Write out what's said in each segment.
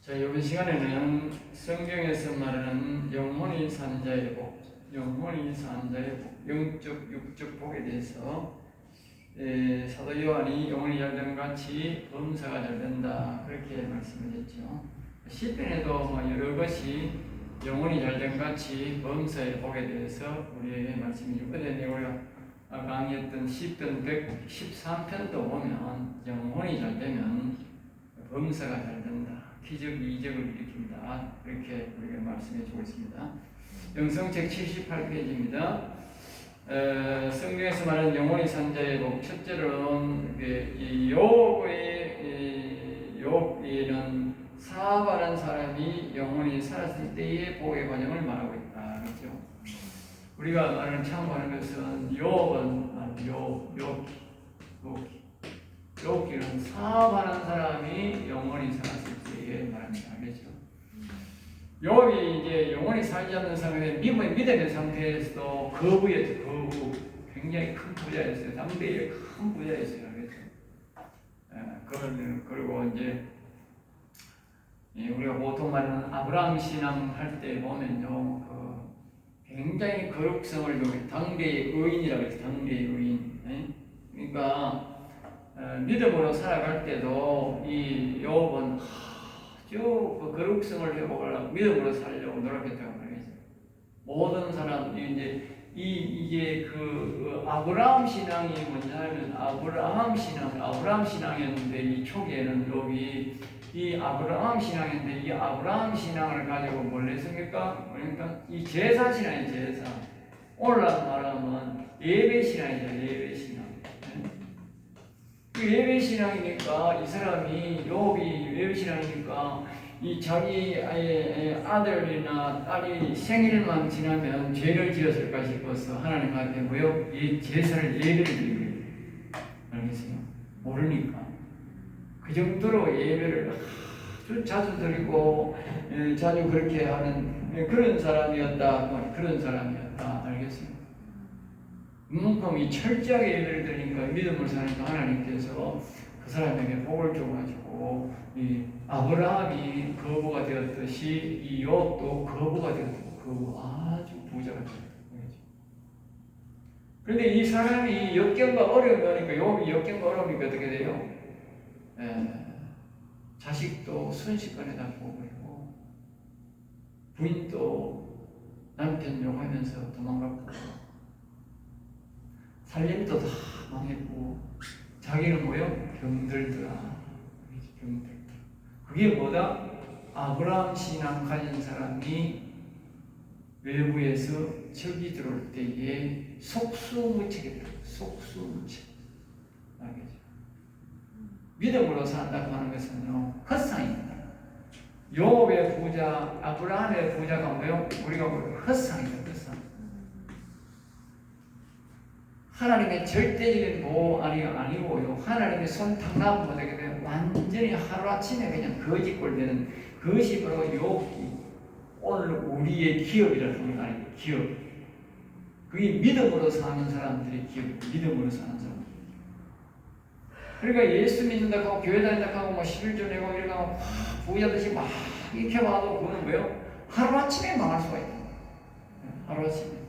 자, 이번 시간에는 성경에서 말하는 영혼이 산 자의 복, 영혼이 산 자의 복, 영적, 육적 복에 대해서 사도 요한이 영혼이 잘됨 같이 범사가 잘된다 그렇게 말씀드렸죠. 시편에도 여러 것이 영혼이 잘됨 같이 범사의 복에 대해서 우리에게 말씀해주고, 어제 우리가 강의했던 시편 113편도 보면 영혼이 잘되면 범사가 잘된다, 기적 이적을 일으킨다 이렇게 우리가 말씀해주고 있습니다. 영성책 78페이지입니다. 성경에서 말하는 영혼이 산 자의 복, 첫째로는 욥에는 사업하는 사람이 영혼이 살았을 때의 복의 과정을 말하고 있다. 그렇죠? 우리가 말하는 참고하는 것은 욥기는 사업하는 사람이 영혼이 살았을 때에 말합니다. 그렇죠? 욥이 이제 영혼이 살지 않는 상태에 믿음의 상태에서도 거부였죠. 거부. 굉장히 큰 부자였어요. 당대의 큰 부자였어요. 그렇죠? 그리고 이제 우리가 보통 말하는 아브라함 신앙 할 때 보면요, 굉장히 거룩성을 당대의 의인이라고 해서 당대의 의인. 그러니까 믿음으로 살아갈 때도 이 욥은 아주 그 거룩성을 회복하려고 믿음으로 살려고 노력했다고 말이죠. 모든 사람들이 이게 아브라함 신앙이 뭐냐면 아브라함 신앙이었는데 이 초기에는 욥이 이 아브라함 신앙인데 이 아브라함 신앙을 가지고 뭘 했습니까? 그러니까 이 제사 신앙이에요. 제사. 오늘날 말하면 예배 신앙이죠. 예배 신앙. 그 예배 신앙이니까 이 사람이 욥이 예배 신앙이니까 이 자기 아들이나 딸이 생일만 지나면 죄를 지었을까 싶어서 하나님 앞에 뭐요? 이 제사를 예배를 드리고 알겠어요? 모르니까 그 정도로 예배를 아주 자주 드리고 자주 그렇게 하는 그런 사람이었다. 그런 사람이었다. 알겠어요? 그만큼 이 철저하게 예배를 드리니까 믿음을 사니까 하나님께서 그 사람에게 복을 줘가지고 이 아브라함이 거부가 되었듯이 이 욥도 거부가 되었고 아주 부자가 되었다. 그런데 이 사람이 역경과 어려움이 오니까 욥이 역경과 어려움이 어떻게 돼요? 자식도 순식간에 다 죽어버리고 부인도 남편 욕하면서 도망갔고 살림도 다 망했고 자기는 뭐요? 병들더라. 그게 뭐다? 아브라함 신앙 가진 사람이 외부에서 적이 들어올 때에 속수무책이다. 속수무책. 알겠죠? 믿음으로 산다고 하는 것은요, 헛상입니다. 욥의 부자, 아브라함의 부자가 뭐요? 우리가 보면 헛상이다. 헛상. 하나님의 절대적인 보호 아니고요. 하나님의 손 탁 놔보면 되게 돼요. 완전히 하루아침에 그냥 거지꼴 되는 그것이 바로 욥이 오늘 우리의 기업이라는 게 아니에요. 기업. 그게 믿음으로 사는 사람들의 기업. 믿음으로 사는 사람. 그러니까 예수 믿는다고 하고 교회 다닌다고 하고 11조 내고 이렇게 하고 부자듯이 막 이렇게 봐도 그거는 뭐예요? 하루아침에 망할 수가 있다. 하루아침에.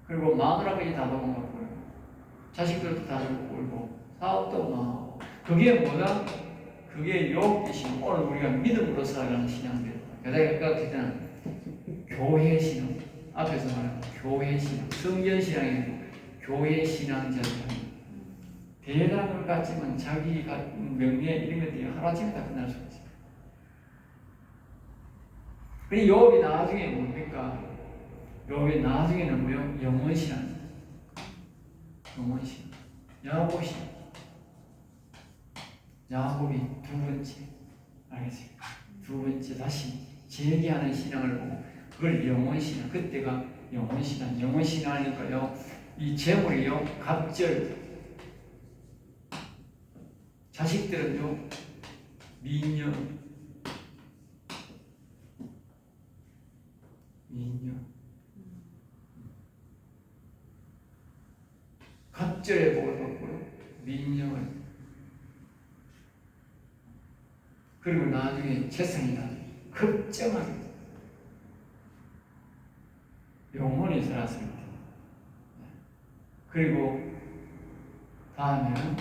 그리고 마누라까지 다 도망가고요. 자식들도 다 죽고 사업도 망하고. 그게 뭐다? 그게 욥이신 오늘 우리가 믿음으로 살아가는 신앙들. 게다가 그때는 교회 신앙. 앞에서 말한 교회 신앙. 성전 신앙이 아니고 교회 신앙자들. 대단한 것 같지만 자기 명예 이런 것들이 하루아침에 다 끝날 수가 있어요. 그리고 욥이 나중에 뭡니까? 욥이 나중에는 뭐요? 영원신앙. 영원신앙. 야곱신앙. 야곱이 두 번째. 알겠어요? 두 번째 다시 재기하는 신앙을 보고 그걸 영원신앙. 그때가 영원신앙. 영원신앙이니까요. 이 재물이요. 갑절. 자식들은요. 민녀. 갑절의 복을 받고요. 민영을. 그리고 나중에 재산이 나중에 급증하게 영원히 살았을 때. 그리고 다음에는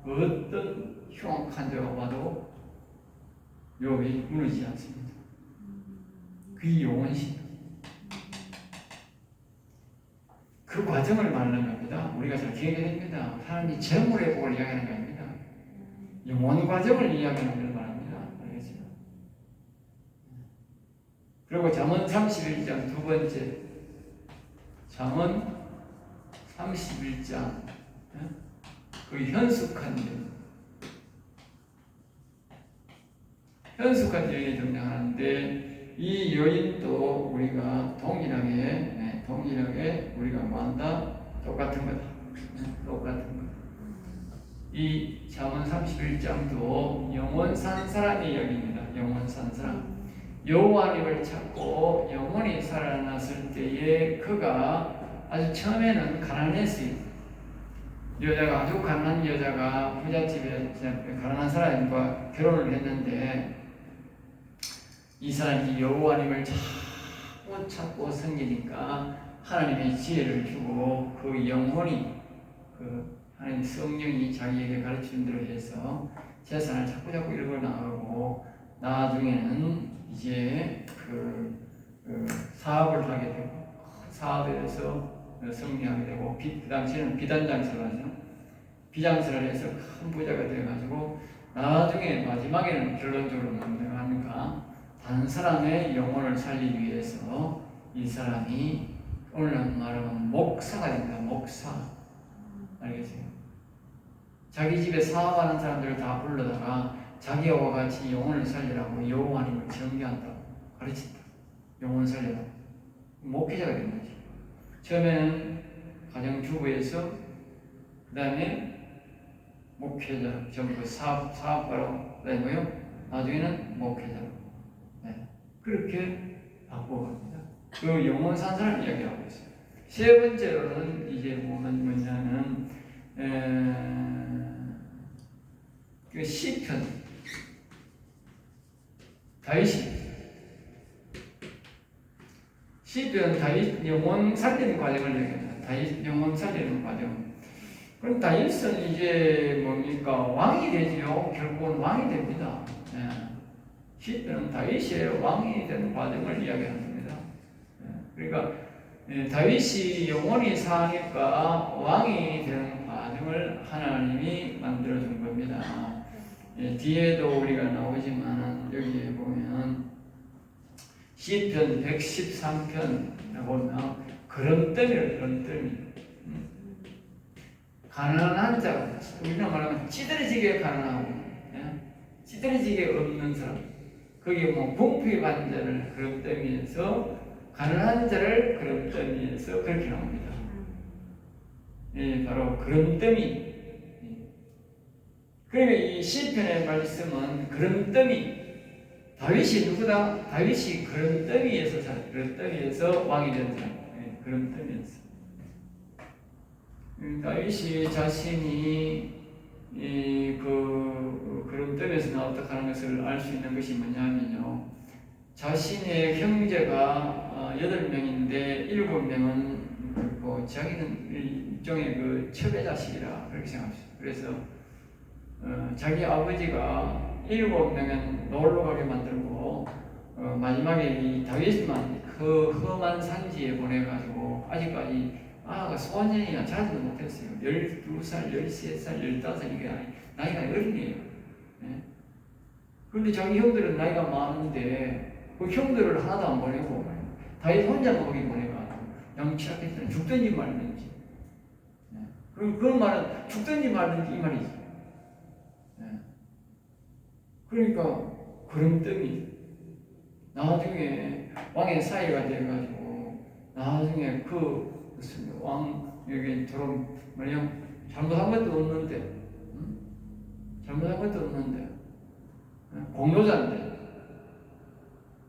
어떤 흉악한 자가 와도 욥이 무너지지 않습니다. 그게 영원시다. 그 과정을 말하는 겁니다. 우리가 잘 기억해야 됩니다. 하나님이 재물의 복을 이야기하는 게 아닙니다. 영원 과정을 이야기하는 걸 말합니다. 알겠죠? 그리고 잠언 31장 두 번째, 잠언 31장 그 현숙한 여인이 등장하는데 이 여인도 우리가 동일하게 우리가 뭐한다? 똑같은 거다. 똑같은 거. 이 잠언 31장도 영원 산 사람의 이야기입니다. 영원 산 사람. 여호와님을 찾고 영원히 살아났을 때에 그가 아주 처음에는 가난했어요. 여자가 아주 가난한 여자가 부잣집에 가난한 사람과 결혼을 했는데 이 사람이 여호와님을 찾고 섬기니까 하나님의 지혜를 주고 그 영혼이 그 하나님 성령이 자기에게 가르치는 대로 해서 재산을 자꾸 읽어 나가고 나중에는 이제 그 사업을 하게 되고 사업에서 승리하게 되고 그 당시에는 비단장사를 하죠. 비장사를 해서 큰 부자가 되어가지고 나중에 마지막에는 결론적으로 뭐가 합니까? 다른 사람의 영혼을 살리기 위해서 이 사람이 오늘날 말하면 목사가 됩니다. 목사. 알겠어요? 자기 집에 사업하는 사람들을 다 불러다가 자기와 같이 영혼을 살리라고 여호와님을 경배한다고 가르친다. 영혼 살리라고. 목회자가 된 거지. 처음에는 가정주부에서 그 다음에 목회자, 전부 사업가로 그 다음에 나중에는 목회자로 그렇게 바꿔갑니다. 그 영원 산 사람 이야기하고 있어요. 세 번째로는 이제 뭐냐면 그 시편 다윗 영혼 살리는 과정을 얘기합니다. 다윗 영혼 살리는 과정. 그럼 다윗은 이제 뭡니까? 왕이 되지요. 결국은 왕이 됩니다. 시편은 다윗의 왕이 되는 과정을 이야기합니다. 그러니까 다윗이 영원히 사니까 왕이 되는 과정을 하나님이 만들어준 겁니다. 뒤에도 우리가 나오지만 여기에 보면 시편 113편에 보면 그런더미 가난한 자, 우리가 말하면 찌들어지게 가난하고 찌들어지게 없는 사람, 거기에 뭐 궁핍 한 자를 그런더미에서 가난한 자를 그런더미에서 그렇게 나옵니다. 바로 그런더미. 그러니까 이 시편의 말씀은 그런더미. 다윗이 누구다? 다윗이 그런더미에서 그런더미에서 왕이 된 사람. 그런더미에서. 다윗이 자신이 그런더미에서 나왔다 하는 것을 알 수 있는 것이 뭐냐면요. 자신의 형제가 8명인데 7명은 자기는 일종의 그 첩의 자식이라 그렇게 생각합니다. 그래서 자기 아버지가 7명은 놀러 가게 만들고 마지막에 이 다윗만 그 험한 산지에 보내가지고 아직까지 소년이야 자지도 못했어요. 12살, 13살, 15살 이게 나이가 어린이에요. 그런데 자기 형들은 나이가 많은데 그 형들을 하나도 안 보내고 다윗 혼자만 거기 보내가지고 양치하겠다는 죽든지 말든지. 그럼 그 말은 죽든지 말든지 이 말이지. 그러니까 그런더미 나중에 왕의 사이가 돼가지고 나중에 왕에게 들어온 잘못한 것도 없는데 공로자인데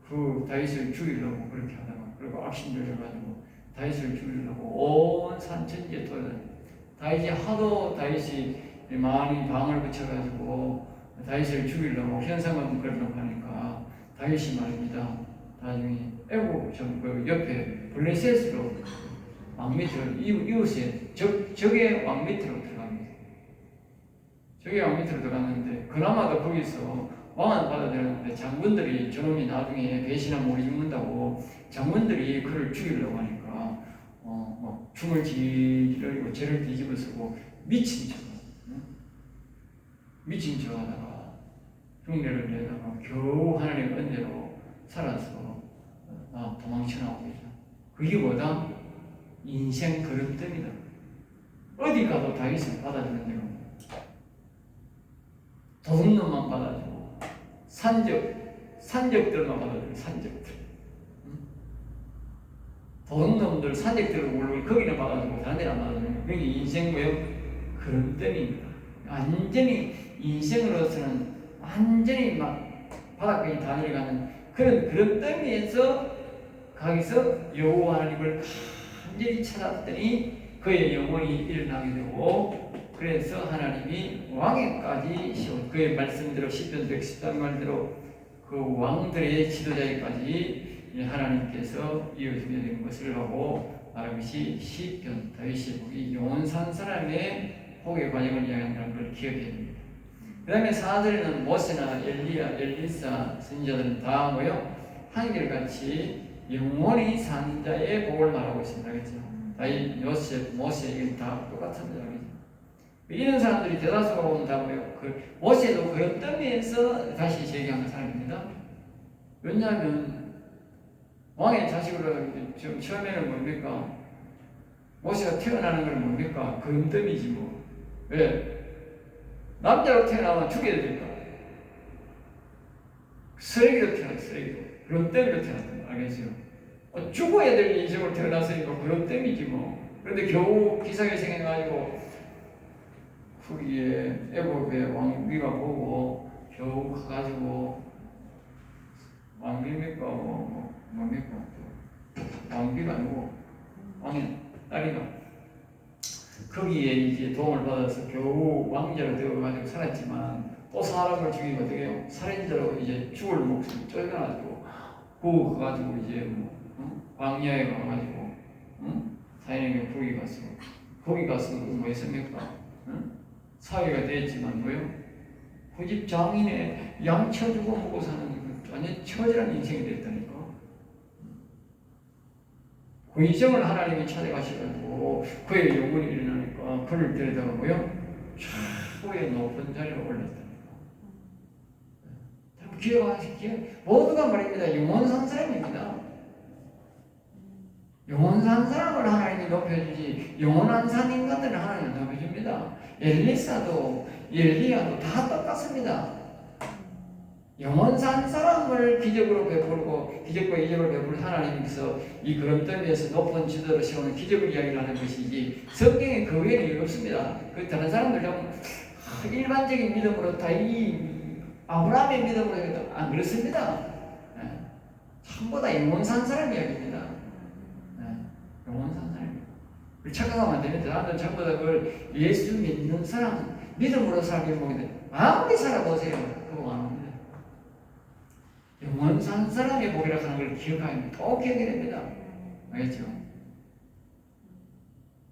그 다윗을 죽이려고 그렇게 하다가 그리고 악심들여가지고 다윗을 죽이려고 온 산천지에 돌아다니 다윗이 많이 방을 붙여가지고 다윗을 죽이려고 현상금 걸려고 하니까 다윗이 말입니다. 나중에 애국 그 옆에 블레셋으로 왕 밑으로 이웃의 적의 왕 밑으로 들어갑니다. 적의 왕 밑으로 들어갔는데 그나마도 거기서 왕은 받아들였는데 장군들이 저놈이 나중에 배신하면 우리 죽는다고 장군들이 그를 죽이려고 하니까 막 춤을 지르고 죄를 뒤집어쓰고 미친 척 하다가 흉내를 내다가 겨우 하나님의 은혜로 살아서 도망쳐 나오겠죠. 그게 뭐다? 인생 걸음더미다. 어디 가도 다윗을 받아주는 데가 도둑놈만 받아주고 산적들만 받아주고 산적들. 도둑놈들 산적들을 물론 거기는 받아주고 다른 데는 안 받아주는 그게 인생 걸음더미입니다. 완전히 인생으로서는 완전히 막 바닥까지 다 내려가는 그런 걸음더미에서 거기서 여호와 하나님을 완전히 찾았더니 그의 영혼이 일어나게 되고 그래서 하나님이 왕에까지 세운 그의 말씀대로 시편 113 말대로 그 왕들의 지도자에까지 하나님께서 이어주게 된 것을 하고 말한 것이 시편 다윗의 복이 영원 산 사람의 복의 과정을 이야기한다는 걸 기억해야 됩니다. 그 다음에 4절에는 모세나 엘리야, 엘리사 선지자들은 다 모여 한결같이 영원히 산 자의 복을 말하고 있습니다. 그렇죠? 다윗, 요셉, 모세 이건 다 똑같은 자죠. 이런 사람들이 대다수가 온다 모여 모세도 그 더미에서 다시 재기한 사람입니다. 왜냐하면 왕의 자식으로 지금 처음에는 뭡니까? 모세가 태어나는 건 뭡니까? 그름더미지 뭐. 왜? 남자로 태어나면 죽여야 됩니까? 쓰레기로 태어났어, 쓰레기로. 그름더미로 태어났다. 알겠어요? 죽어야 될 인생으로 태어났으니까 그름더미지 뭐. 그런데 겨우 기사가 생겨가지고 후기에 애굽의 왕비가 보고 겨우 가가지고 왕비입니까? 뭡니까? 왕비가 아니고 왕의 딸이가 거기에 이제 도움을 받아서 겨우 왕자로 되어가지고 살았지만 또 사람을 죽이고 어떻게 해요? 살인자로 이제 죽을 목숨 쫓겨나가지고 가가지고 이제 광야에 가가지고 사인에게 거기 가서 뭐 했습니까? 사회가 됐지만 뭐요? 그 집 장인의 양쳐주고 먹고 사는 완전 처절한 인생이 됐다니까. 그 이정을 하나님이 찾아가시고 그의 영혼이 일어나니까 그를 데려다가 뭐요? 최고의 높은 자리에 올렸다니까. 기억하시기에 모두가 말입니다. 영원 산 사람입니다. 영원 산 사람을 하나님이 높여주지 영원한 산 인간들은 하나님이 높여줍니다. 엘리사도 엘리야도 다 똑같습니다. 영원 산 사람을 기적으로 베풀고 기적과 이적을 베풀 하나님께서 이 그름더미에서 높은 지도를 세우는 기적을 이야기하는 것이지 성경에 그 외에는 일 없습니다. 그 다른 사람들 좀 일반적인 믿음으로 다 이 아브라함의 믿음으로 해도 안 그렇습니다. 전부 다 영원 산 사람 이야기입니다. 영원 산 사람입니다. 착각하면 안 됩니다. 사람들 전부 다 그걸 예수 믿는 사람 믿음으로 살게 보는데 아무리 살아보세요. 그거 안 합니다. 영원 산 사람의 복이라고 하는 걸 기억하면 또 기억이 됩니다. 알겠죠?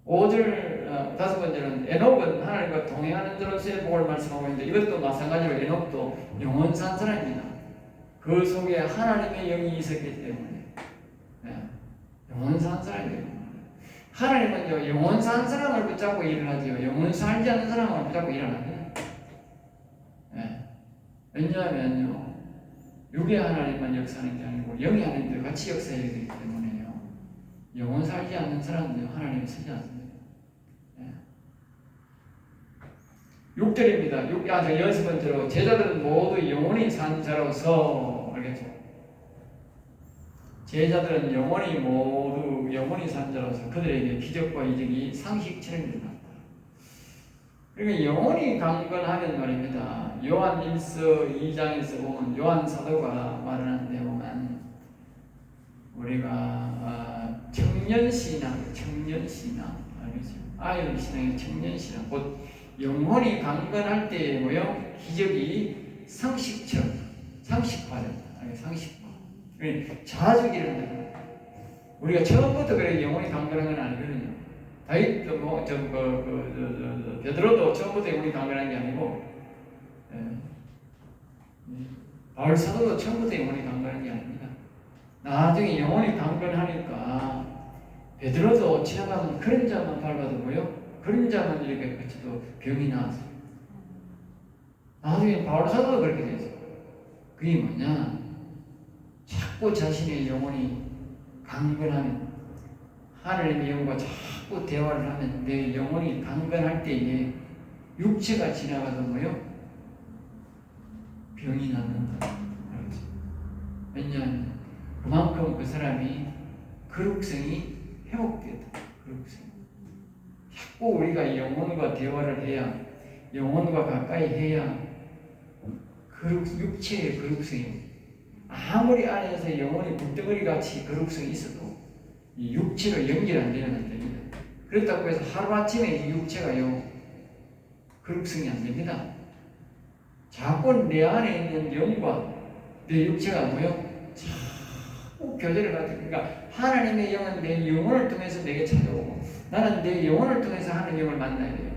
5절, 5번째는 에녹은 하나님과 동행하는 자로서의 복을 말씀하고 있는데 이것도 마찬가지로 에녹도 영원 산 사람입니다. 그 속에 하나님의 영이 있었기 때문에 영원 산 사람입니다. 하나님은요, 영원 산 사람을 붙잡고 일을 하지요. 영원 살지 않는 사람을 붙잡고 일을 안 합니다. 왜냐하면요, 육의 하나님만 역사하는 게 아니고 영의 하나님도 같이 역사해야 되기 때문에요. 영원 살지 않는 사람은요, 하나님이 쓰지 않습니다. 6절입니다. 여섯 번째로 제자들은 모두 영원히 산 자로서 알겠죠? 제자들은 모두 영원히 산 자로서 그들에게 기적과 이적이 상식처럼 일어났다. 그러니까 영원히 강건하면 말입니다. 요한 1서 2장에서 보면 요한 사도가 말하는 데 보면 우리가 청년신앙 알겠죠? 아이돌 신앙의 청년신앙 곧 영혼이 강건할 때 뭐요? 기적이 상식화된다. 상식화. 자주기를 우리가 처음부터 그래 영혼이 강건한 건 아니거든요. 다윗도 베드로도 처음부터 영혼이 강건한 게 아니고, 바울 사도도 처음부터 영혼이 강건한 게 아닙니다. 나중에 영혼이 강건하니까 베드로도 지나가면 그런 자만 밟아도 뭐요? 그런 자만 이렇게 그쳐도 병이 나왔어요. 나중에 바울 사도도 그렇게 됐어요. 그게 뭐냐? 자꾸 자신의 영혼이 강건하면, 하나님의 영과 자꾸 대화를 하면 내 영혼이 강건할 때에 육체가 지나가서 뭐요? 병이 낫는다. 왜냐하면 그만큼 그 사람이 거룩성이 회복됐다. 거룩성. 자꾸 우리가 영혼과 대화를 해야, 영혼과 가까이 해야 육체의 거룩성이, 아무리 안에서 영혼이 불덩어리 같이 거룩성이 있어도 이 육체로 연결 안 되면 안 됩니다. 그렇다고 해서 하루아침에 이 육체가요 거룩성이 안 됩니다. 자꾸 내 안에 있는 영과 내 육체가 뭐요? 자꾸 교제를 받으니까, 그러니까 하나님의 영은 내 영혼을 통해서 내게 찾아오고, 나는 내 영혼을 통해서 하나님의 영을 만나야 돼요.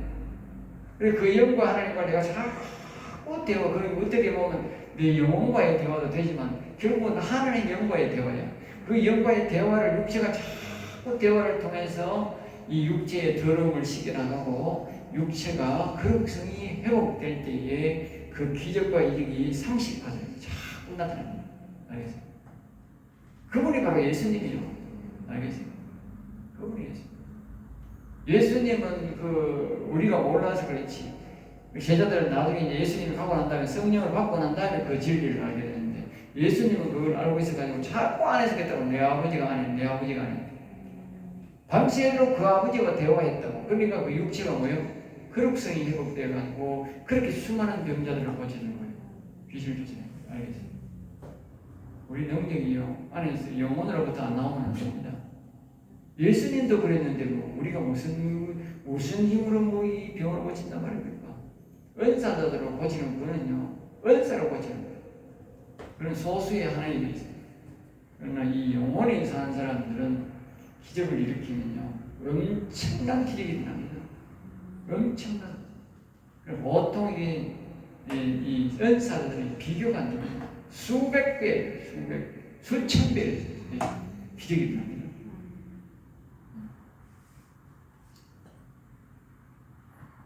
그래서 그 영과 하나님과 내가 자꾸 대화, 그리고 어떻게 보면 내 영혼과의 대화도 되지만 결국은 하나님의 영과의 대화야. 그 영과의 대화를 육체가 자꾸 대화를 통해서 이 육체의 더러움을 씻겨나가고 육체가 거룩성이 회복될 때에 그 기적과 이적이 상식화돼요. 자꾸 나타납니다. 알겠어요? 그분이 바로 예수님이요. 알겠어요? 그분이 예수님은 우리가 몰라서 그렇지, 제자들은 나중에 예수님이 가고 난 다음에, 성령을 받고 난 다음에 그 진리를 알게 되는데, 예수님은 그걸 알고 있어가지고 자꾸 안에서 그랬다고. 내 아버지가 아닌, 내 아버지가 아닌. 밤새도록 그 아버지와 대화했다고. 그러니까 그 육체가 뭐예요? 거룩성이 회복되어가지고 그렇게 수많은 병자들을 고치는 거예요. 빛을 주시는 거예요. 알겠어요? 우리 능력이요, 안에서 영혼으로부터 안 나오면 안 됩니다. 예수님도 그랬는데 우리가 무슨 힘으로 이 병을 고친단 말입니까? 은사자들로 고치는 거는요, 은사로 고치는 거예요. 그런 소수의 하나님이 있어요. 그러나 이 영혼이 사는 사람들은 기적을 일으키면요, 엄청난 기적이 일어납니다. 엄청난. 보통 이 은사자들이 비교가 안 됩니다. 수백 배, 수천 배 기적이 일어납니다.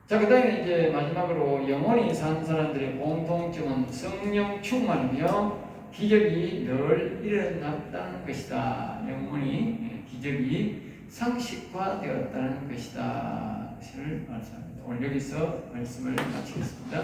자, 그 다음에 이제 마지막으로 영혼이 산 사람들의 공통점은 성령 충만이며 기적이 늘 일어났다는 것이다. 영혼이, 기적이 상식화되었다는 것이다. 것을 말씀합니다. 오늘 여기서 말씀을 마치겠습니다.